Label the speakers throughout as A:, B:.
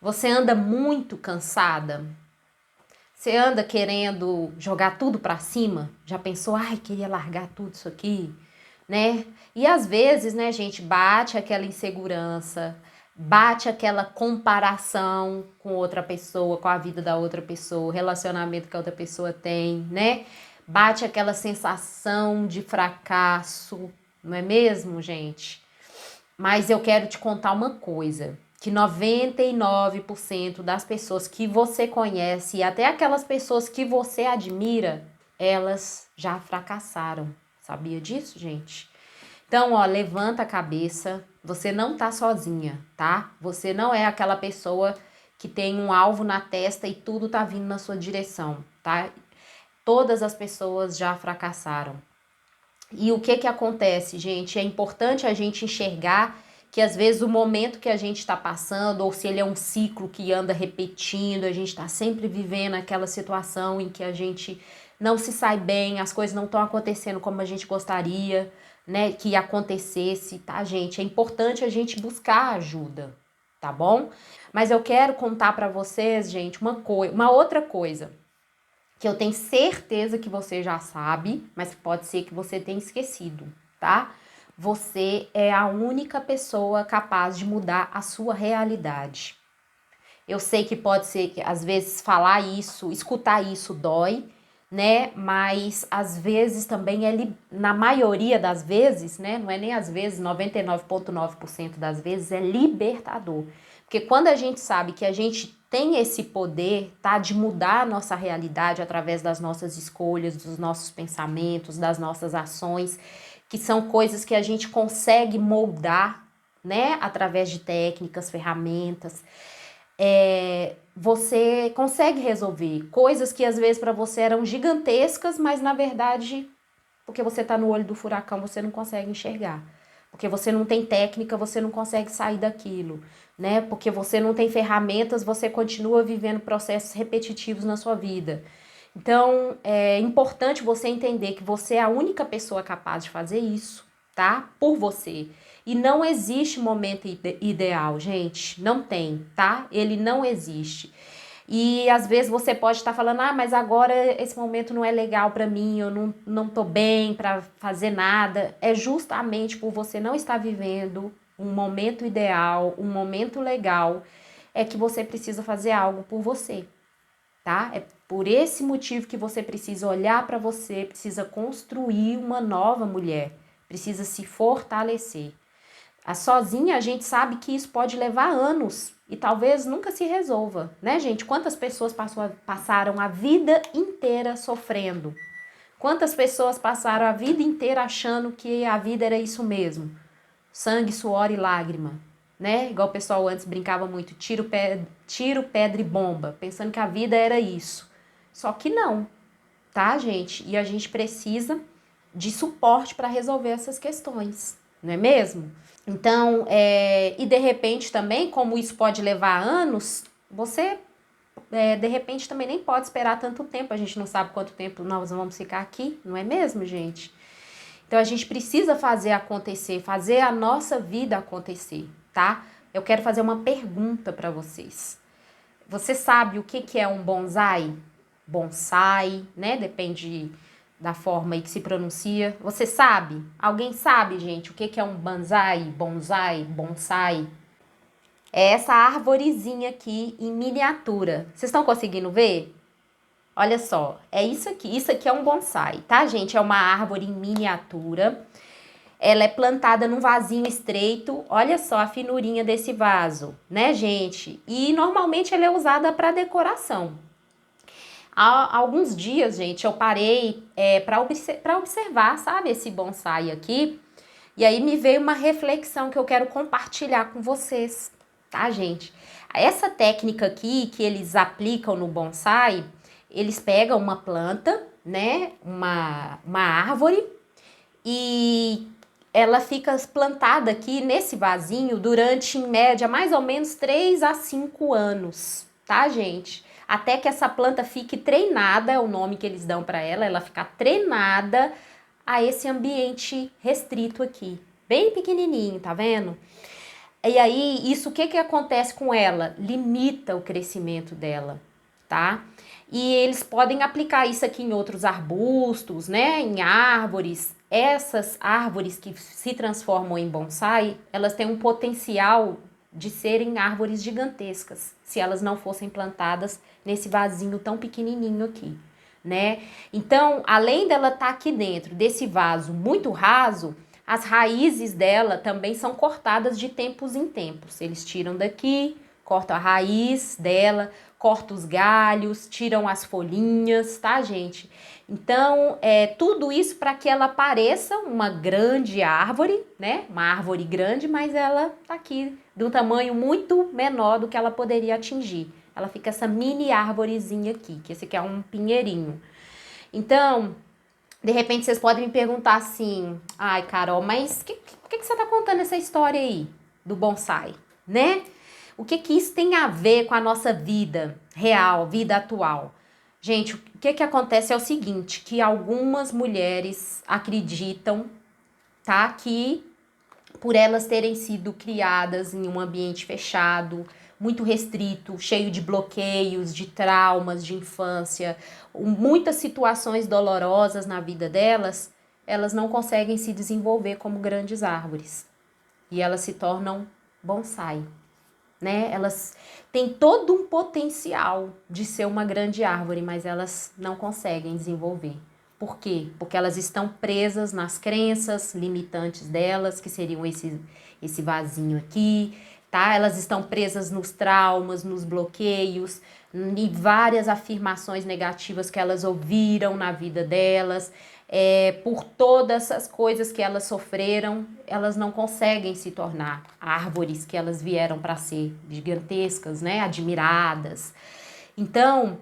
A: Você anda muito cansada? Você anda querendo jogar tudo pra cima? Já pensou, ai, queria largar tudo isso aqui, né? E às vezes, né, gente, bate aquela insegurança, bate aquela comparação com outra pessoa, com a vida da outra pessoa, o relacionamento que a outra pessoa tem, né? Bate aquela sensação de fracasso, não é mesmo, gente? Mas eu quero te contar uma coisa, que 99% das pessoas que você conhece e até aquelas pessoas que você admira, elas já fracassaram. Sabia disso, gente? Então, ó, levanta a cabeça, você não tá sozinha, tá? Você não é aquela pessoa que tem um alvo na testa e tudo tá vindo na sua direção, tá? Todas as pessoas já fracassaram. E o que acontece, gente? É importante a gente enxergar que às vezes o momento que a gente está passando, ou se ele é um ciclo que anda repetindo, a gente está sempre vivendo aquela situação em que a gente não se sai bem, as coisas não estão acontecendo como a gente gostaria, né, que acontecesse, tá, gente? É importante a gente buscar ajuda, tá bom? Mas eu quero contar para vocês, gente, uma outra coisa que eu tenho certeza que você já sabe, mas pode ser que você tenha esquecido, tá? Você é a única pessoa capaz de mudar a sua realidade. Eu sei que pode ser que às vezes falar isso, escutar isso dói, né? Mas às vezes também na maioria das vezes, né? Não é nem às vezes, 99,9% das vezes é libertador. Porque quando a gente sabe que a gente tem esse poder, tá, de mudar a nossa realidade através das nossas escolhas, dos nossos pensamentos, das nossas ações, que são coisas que a gente consegue moldar, né, através de técnicas, ferramentas, você consegue resolver coisas que às vezes para você eram gigantescas, mas na verdade, porque você está no olho do furacão, você não consegue enxergar. Porque você não tem técnica, você não consegue sair daquilo, né? Porque você não tem ferramentas, você continua vivendo processos repetitivos na sua vida. Então, é importante você entender que você é a única pessoa capaz de fazer isso, tá? Por você. E não existe momento ideal, gente. Não tem, tá? Ele não existe. E às vezes você pode estar falando, ah, mas agora esse momento não é legal pra mim, eu não tô bem pra fazer nada. É justamente por você não estar vivendo um momento ideal, um momento legal, é que você precisa fazer algo por você, tá? É por esse motivo que você precisa olhar pra você, precisa construir uma nova mulher, precisa se fortalecer. Sozinha a gente sabe que isso pode levar anos e talvez nunca se resolva, né, gente? Quantas pessoas passaram a vida inteira sofrendo? Quantas pessoas passaram a vida inteira achando que a vida era isso mesmo? Sangue, suor e lágrima, né? Igual o pessoal antes brincava muito, tiro, pedra e bomba, pensando que a vida era isso. Só que não, tá, gente? E a gente precisa de suporte para resolver essas questões, não é mesmo? Então, e de repente também, como isso pode levar anos, você de repente também nem pode esperar tanto tempo, a gente não sabe quanto tempo nós vamos ficar aqui, não é mesmo, gente? Então a gente precisa fazer acontecer, fazer a nossa vida acontecer, tá? Eu quero fazer uma pergunta para vocês. Você sabe o que é um bonsai? Bonsai, né? Depende da forma aí que se pronuncia. Você sabe? Alguém sabe, gente, o que é um bonsai? Bonsai, bonsai? É essa arvorezinha aqui em miniatura. Vocês estão conseguindo ver? Olha só, é isso aqui. Isso aqui é um bonsai, tá, gente? É uma árvore em miniatura. Ela é plantada num vasinho estreito. Olha só a finurinha desse vaso, né, gente? E normalmente ela é usada para decoração. Há alguns dias, gente, eu parei para observar, sabe, esse bonsai aqui. E aí me veio uma reflexão que eu quero compartilhar com vocês, tá, gente? Essa técnica aqui que eles aplicam no bonsai, eles pegam uma planta, né, uma árvore, e ela fica plantada aqui nesse vasinho durante, em média, mais ou menos 3 a 5 anos, tá, gente? Até que essa planta fique treinada, é o nome que eles dão para ela ficar treinada a esse ambiente restrito aqui, bem pequenininho, tá vendo? E aí, isso, o que que acontece com ela? Limita o crescimento dela, tá? E eles podem aplicar isso aqui em outros arbustos, né? Em árvores. Essas árvores que se transformam em bonsai, elas têm um potencial de serem árvores gigantescas, se elas não fossem plantadas nesse vasinho tão pequenininho aqui, né? Então, além dela estar aqui dentro desse vaso muito raso, as raízes dela também são cortadas de tempos em tempos. Eles tiram daqui, cortam a raiz dela, cortam os galhos, tiram as folhinhas, tá, gente? Então, tudo isso para que ela pareça uma grande árvore, né? Uma árvore grande, mas ela tá aqui de um tamanho muito menor do que ela poderia atingir. Ela fica essa mini árvorezinha aqui, que esse aqui é um pinheirinho. Então, de repente vocês podem me perguntar assim, ai Carol, mas por que você tá contando essa história aí do bonsai, né? O que isso tem a ver com a nossa vida real, vida atual? Gente, o que acontece é o seguinte, que algumas mulheres acreditam, tá, que por elas terem sido criadas em um ambiente fechado, muito restrito, cheio de bloqueios, de traumas de infância, muitas situações dolorosas na vida delas, elas não conseguem se desenvolver como grandes árvores. E elas se tornam bonsai, né? Elas têm todo um potencial de ser uma grande árvore, mas elas não conseguem desenvolver. Por quê? Porque elas estão presas nas crenças limitantes delas, que seriam esse vasinho aqui, tá? Elas estão presas nos traumas, nos bloqueios, em várias afirmações negativas que elas ouviram na vida delas. Por todas essas coisas que elas sofreram, elas não conseguem se tornar árvores que elas vieram para ser gigantescas, né? Admiradas. Então,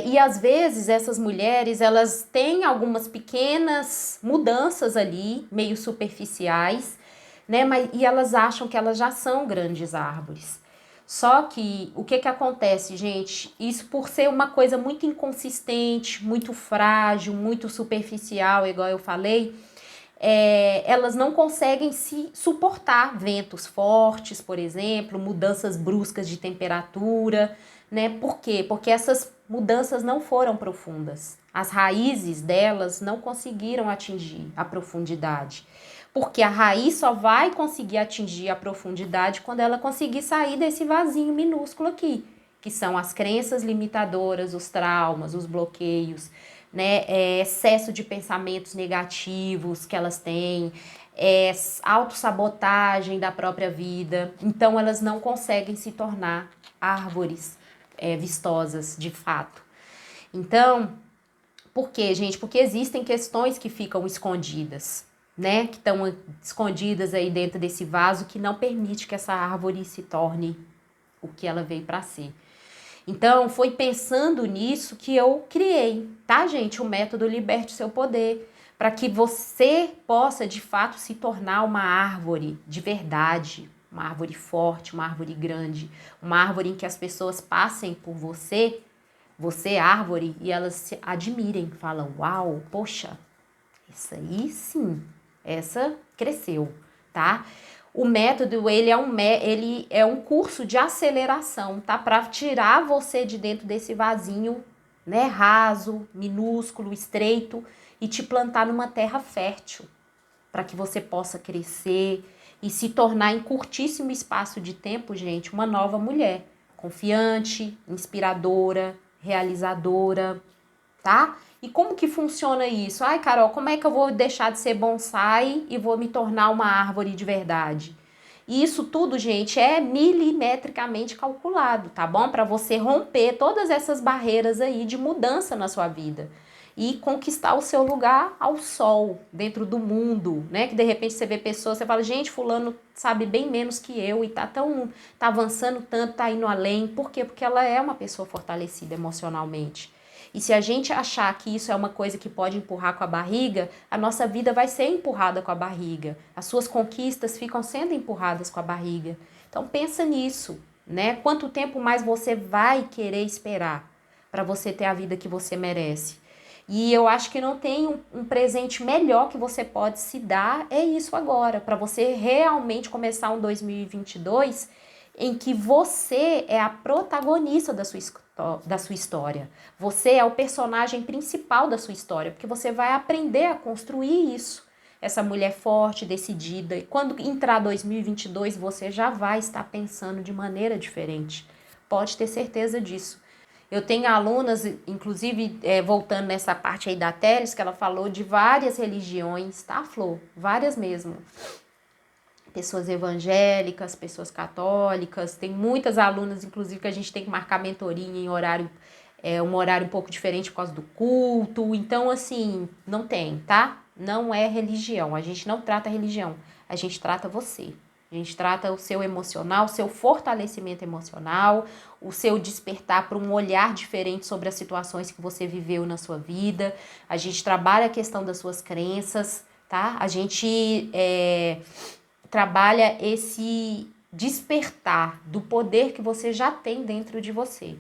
A: e às vezes essas mulheres, elas têm algumas pequenas mudanças ali, meio superficiais, né? E elas acham que elas já são grandes árvores. Só que o que acontece, gente? Isso por ser uma coisa muito inconsistente, muito frágil, muito superficial, igual eu falei, elas não conseguem se suportar ventos fortes, por exemplo, mudanças bruscas de temperatura, né? Por quê? Porque essas mudanças não foram profundas. As raízes delas não conseguiram atingir a profundidade. Porque a raiz só vai conseguir atingir a profundidade quando ela conseguir sair desse vasinho minúsculo aqui, que são as crenças limitadoras, os traumas, os bloqueios, né? Excesso de pensamentos negativos que elas têm, autossabotagem da própria vida. Então, elas não conseguem se tornar árvores vistosas de fato. Então, por quê, gente? Porque existem questões que ficam escondidas, né? Que estão escondidas aí dentro desse vaso que não permite que essa árvore se torne o que ela veio para ser. Então, foi pensando nisso que eu criei, tá, gente? O método Liberte Seu Poder, para que você possa, de fato, se tornar uma árvore de verdade, uma árvore forte, uma árvore grande, uma árvore em que as pessoas passem por você, árvore, e elas se admirem, falam, uau, poxa, essa aí sim, essa cresceu, tá? O método, ele é um curso de aceleração, tá? Para tirar você de dentro desse vasinho, né? Raso, minúsculo, estreito e te plantar numa terra fértil, para que você possa crescer e se tornar em curtíssimo espaço de tempo, gente, uma nova mulher, confiante, inspiradora, realizadora, tá? E como que funciona isso? Ai, Carol, como é que eu vou deixar de ser bonsai e vou me tornar uma árvore de verdade? E isso tudo, gente, é milimetricamente calculado, tá bom? Para você romper todas essas barreiras aí de mudança na sua vida e conquistar o seu lugar ao sol, dentro do mundo, né? Que de repente você vê pessoas, você fala, gente, fulano sabe bem menos que eu e tá avançando tanto, tá indo além. Por quê? Porque ela é uma pessoa fortalecida emocionalmente. E se a gente achar que isso é uma coisa que pode empurrar com a barriga, a nossa vida vai ser empurrada com a barriga. As suas conquistas ficam sendo empurradas com a barriga. Então pensa nisso, né? Quanto tempo mais você vai querer esperar para você ter a vida que você merece? E eu acho que não tem um presente melhor que você pode se dar, é isso agora, para você realmente começar um 2022 em que você é a protagonista da sua história. Você é o personagem principal da sua história, porque você vai aprender a construir isso. Essa mulher forte, decidida. E quando entrar 2022, você já vai estar pensando de maneira diferente. Pode ter certeza disso. Eu tenho alunas, inclusive, voltando nessa parte aí da Teles, que ela falou de várias religiões, tá, Flor? Várias mesmo. Pessoas evangélicas, pessoas católicas, tem muitas alunas, inclusive, que a gente tem que marcar mentoria em horário, um horário um pouco diferente por causa do culto. Então, assim, não tem, tá? Não é religião. A gente não trata religião, a gente trata você. A gente trata o seu emocional, o seu fortalecimento emocional, o seu despertar para um olhar diferente sobre as situações que você viveu na sua vida. A gente trabalha a questão das suas crenças, tá? A gente trabalha esse despertar do poder que você já tem dentro de você.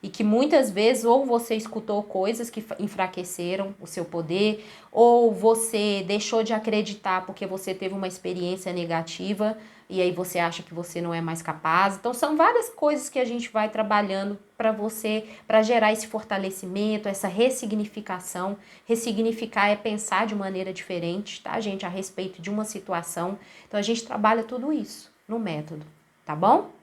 A: E que muitas vezes ou você escutou coisas que enfraqueceram o seu poder, ou você deixou de acreditar porque você teve uma experiência negativa e aí você acha que você não é mais capaz. Então são várias coisas que a gente vai trabalhando para você, para gerar esse fortalecimento, essa ressignificação. Ressignificar é pensar de maneira diferente, tá, gente, a respeito de uma situação. Então a gente trabalha tudo isso no método, tá bom?